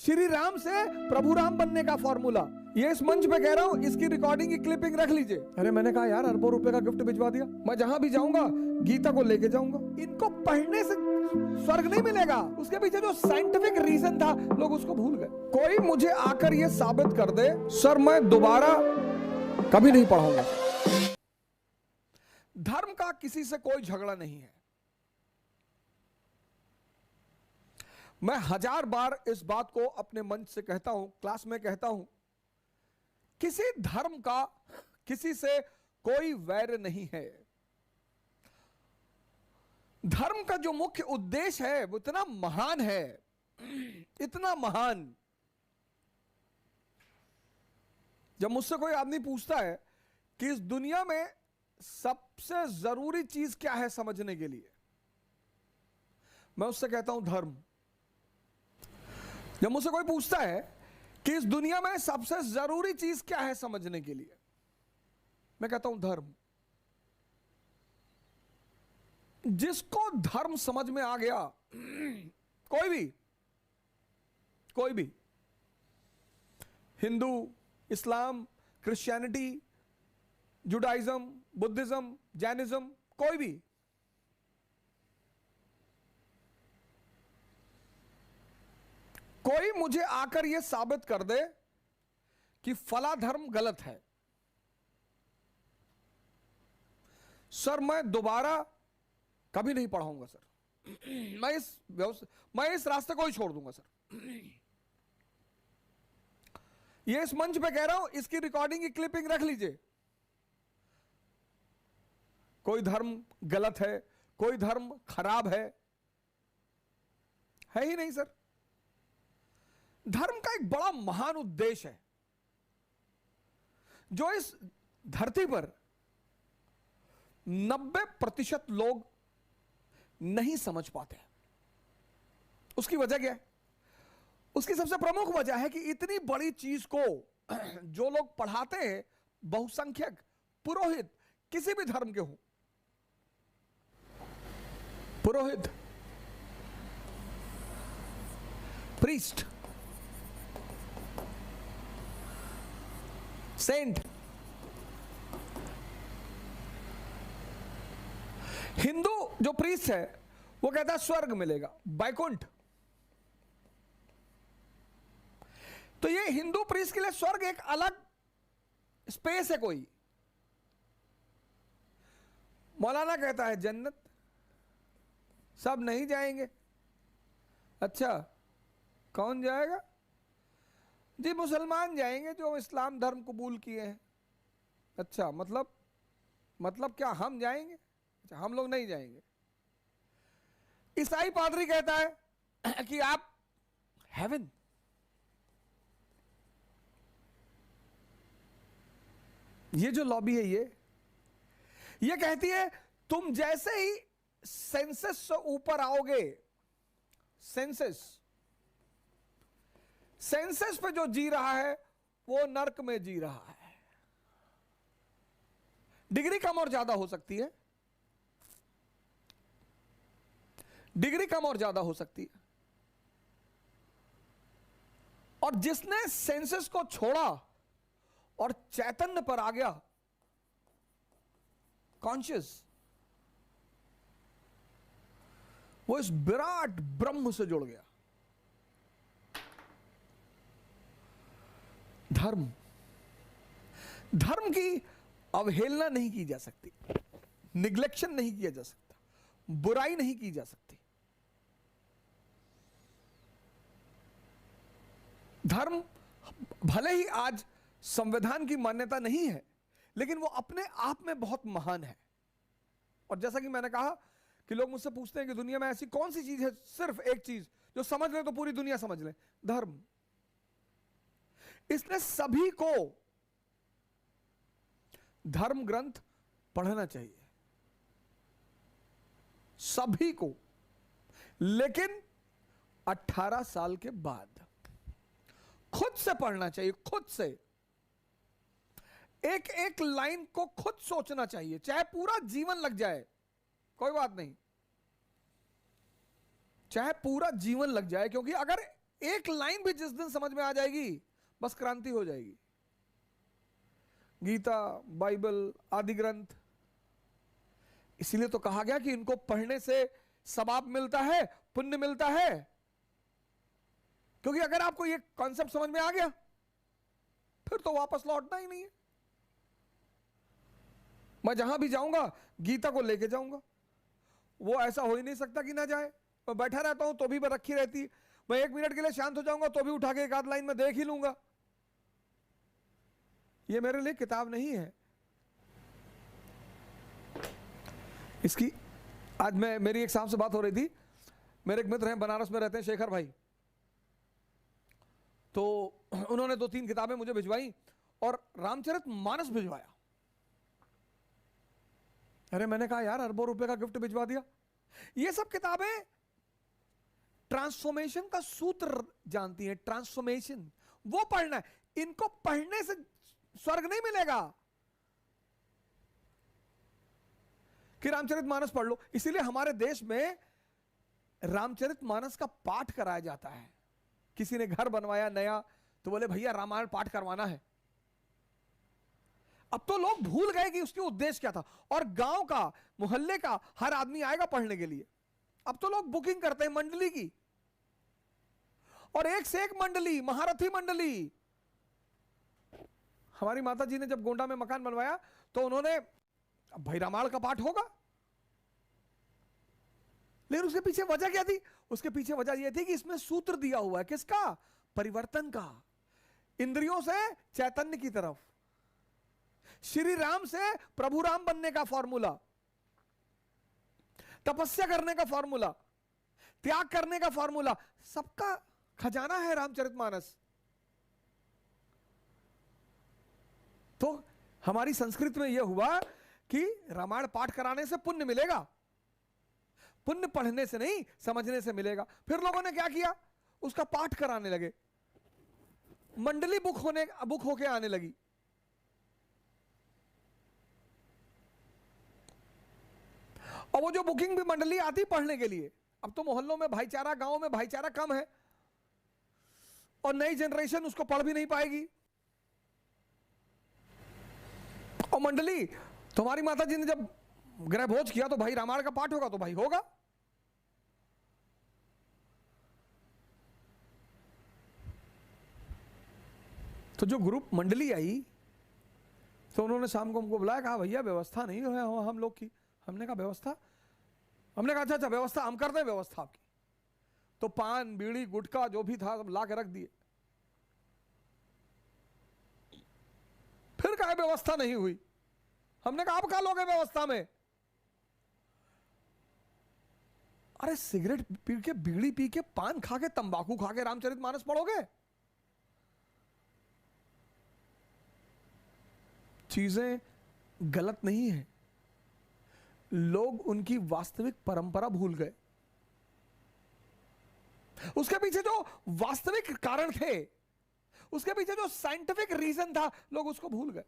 श्री राम से प्रभु राम बनने का फॉर्मूला, ये इस मंच पे कह रहा हूं, इसकी रिकॉर्डिंग की क्लिपिंग रख लीजिए। अरे मैंने कहा यार अरबों रुपए का गिफ्ट भिजवा दिया, मैं जहां भी जाऊंगा गीता को लेके जाऊंगा। इनको पढ़ने से स्वर्ग नहीं मिलेगा, उसके पीछे जो साइंटिफिक रीजन था लोग उसको भूल गए। कोई मुझे आकर ये साबित कर दे सर मैं दोबारा कभी नहीं पढ़ाऊंगा। धर्म का किसी से कोई झगड़ा नहीं है। मैं 1000 बार इस बात को अपने मंच से कहता हूं, क्लास में कहता हूं, किसी धर्म का किसी से कोई वैर नहीं है। धर्म का जो मुख्य उद्देश्य है वो इतना महान है, इतना महान। जब मुझसे कोई आदमी पूछता है कि इस दुनिया में सबसे जरूरी चीज क्या है समझने के लिए, मैं उससे कहता हूं धर्म। जब मुझसे कोई पूछता है कि इस दुनिया में सबसे जरूरी चीज क्या है समझने के लिए, मैं कहता हूं धर्म। जिसको धर्म समझ में आ गया, कोई भी हिंदू, इस्लाम, क्रिश्चियनिटी, जुडाइज्म, बुद्धिज्म, जैनिज्म, कोई भी, कोई मुझे आकर यह साबित कर दे कि फला धर्म गलत है, सर मैं दोबारा कभी नहीं पढ़ाऊंगा सर, मैं इस रास्ते को ही छोड़ दूंगा सर। ये इस मंच पे कह रहा हूं, इसकी रिकॉर्डिंग की क्लिपिंग रख लीजिए। कोई धर्म गलत है, कोई धर्म खराब है ही नहीं सर। धर्म का एक बड़ा महान उद्देश्य है जो इस धरती पर 90% लोग नहीं समझ पाते। उसकी वजह क्या है? उसकी सबसे प्रमुख वजह है कि इतनी बड़ी चीज को जो लोग पढ़ाते हैं, बहुसंख्यक पुरोहित, किसी भी धर्म के हो, पुरोहित, प्रीस्ट, सेंट, हिंदू जो प्रीस्ट है वो कहता है स्वर्ग मिलेगा, बैकुंठ। तो ये हिंदू प्रीस्ट के लिए स्वर्ग एक अलग स्पेस है। कोई मौलाना कहता है जन्नत, सब नहीं जाएंगे। अच्छा कौन जाएगा? जी मुसलमान जाएंगे जो इस्लाम धर्म कबूल किए हैं। अच्छा मतलब क्या हम जाएंगे? अच्छा हम लोग नहीं जाएंगे। ईसाई पादरी कहता है कि आप हेवन। ये जो लॉबी है ये कहती है तुम जैसे ही सेंसस से ऊपर आओगे, सेंसस पे जो जी रहा है वो नर्क में जी रहा है। डिग्री कम और ज्यादा हो सकती है, डिग्री कम और ज्यादा हो सकती है। और जिसने सेंसस को छोड़ा और चैतन्य पर आ गया, कॉन्शियस, वो इस विराट ब्रह्म से जुड़ गया। धर्म की अवहेलना नहीं की जा सकती, निग्लेक्शन नहीं किया जा सकता, बुराई नहीं की जा सकती। धर्म भले ही आज संविधान की मान्यता नहीं है, लेकिन वो अपने आप में बहुत महान है। और जैसा कि मैंने कहा कि लोग मुझसे पूछते हैं कि दुनिया में ऐसी कौन सी चीज है, सिर्फ एक चीज जो समझ ले तो पूरी दुनिया समझ ले, धर्म। इसलिए सभी को धर्म ग्रंथ पढ़ना चाहिए, सभी को, लेकिन 18 साल के बाद खुद से पढ़ना चाहिए। खुद से एक एक लाइन को खुद सोचना चाहिए, चाहे पूरा जीवन लग जाए कोई बात नहीं, चाहे पूरा जीवन लग जाए, क्योंकि अगर एक लाइन भी जिस दिन समझ में आ जाएगी बस क्रांति हो जाएगी। गीता, बाइबल आदि ग्रंथ, इसीलिए तो कहा गया कि इनको पढ़ने से सवाब मिलता है, पुण्य मिलता है। क्योंकि अगर आपको ये कॉन्सेप्ट समझ में आ गया फिर तो वापस लौटना ही नहीं है। मैं जहां भी जाऊंगा गीता को लेके जाऊंगा। वो ऐसा हो ही नहीं सकता कि ना जाए। मैं बैठा रहता हूं तो भी रखी रहती। मैं 1 मिनट के लिए शांत हो जाऊंगा तो भी उठा के एक आध लाइन में देख ही लूंगा। ये मेरे लिए किताब नहीं है। इसकी आज मेरी एक साहब से बात हो रही थी। मेरे एक मित्र हैं, बनारस में रहते हैं, शेखर भाई। तो उन्होंने 2-3 किताबें मुझे भिजवाई और रामचरितमानस भिजवाया। अरे मैंने कहा यार अरबों रुपए का गिफ्ट भिजवा दिया। ये सब किताबें ट्रांसफॉर्मेशन का सूत्र जानती हैं, ट्रांसफॉर्मेशन, वो पढ़ना है। इनको पढ़ने से स्वर्ग नहीं मिलेगा कि रामचरितमानस पढ़ लो। इसीलिए हमारे देश में रामचरितमानस का पाठ कराया जाता है। किसी ने घर बनवाया नया तो बोले भैया रामायण पाठ करवाना है। अब तो लोग भूल गए कि उसके उद्देश्य क्या था। और गांव का, मोहल्ले का हर आदमी आएगा पढ़ने के लिए। अब तो लोग बुकिंग करते हैं मंडली की, और एक से एक मंडली, महारथी मंडली। हमारी माता जी ने जब गोंडा में मकान बनवाया तो उन्होंने, भाई रामायण का पाठ होगा, लेकिन उसके पीछे वजह क्या थी? उसके पीछे वजह यह थी कि इसमें सूत्र दिया हुआ है। किसका? परिवर्तन का। इंद्रियों से चैतन्य की तरफ, श्री राम से प्रभु राम बनने का फॉर्मूला, तपस्या करने का फॉर्मूला, त्याग करने का फॉर्मूला, सबका खजाना है रामचरितमानस। तो हमारी संस्कृति में यह हुआ कि रामायण पाठ कराने से पुण्य मिलेगा। पुण्य पढ़ने से नहीं, समझने से मिलेगा। फिर लोगों ने क्या किया? उसका पाठ कराने लगे। मंडली बुक होके आने लगी। और वो जो बुकिंग भी मंडली आती पढ़ने के लिए, अब तो मोहल्लों में भाईचारा, गांव में भाईचारा कम है, और नई जनरेशन उसको पढ़ भी नहीं पाएगी। और मंडली, तुम्हारी माता जी ने जब ग्रह भोज किया तो भाई रामायण का पाठ होगा, तो भाई होगा। तो जो ग्रुप मंडली आई तो उन्होंने शाम को हमको बुलाया, कहा भैया व्यवस्था नहीं है हम लोग की। हमने कहा व्यवस्था? हमने कहा अच्छा व्यवस्था हम कर दें व्यवस्था आपकी। तो पान, बीड़ी, गुटखा जो भी था सब ला के रख दिए। फिर कहा व्यवस्था नहीं हुई। हमने कहा आप कहा लोगे व्यवस्था में? अरे सिगरेट पी के, बीड़ी पी के, पान खा के, तंबाकू खा के रामचरितमानस पढ़ोगे? चीजें गलत नहीं है, लोग उनकी वास्तविक परंपरा भूल गए। उसके पीछे जो वास्तविक कारण थे, उसके पीछे जो साइंटिफिक रीजन था, लोग उसको भूल गए।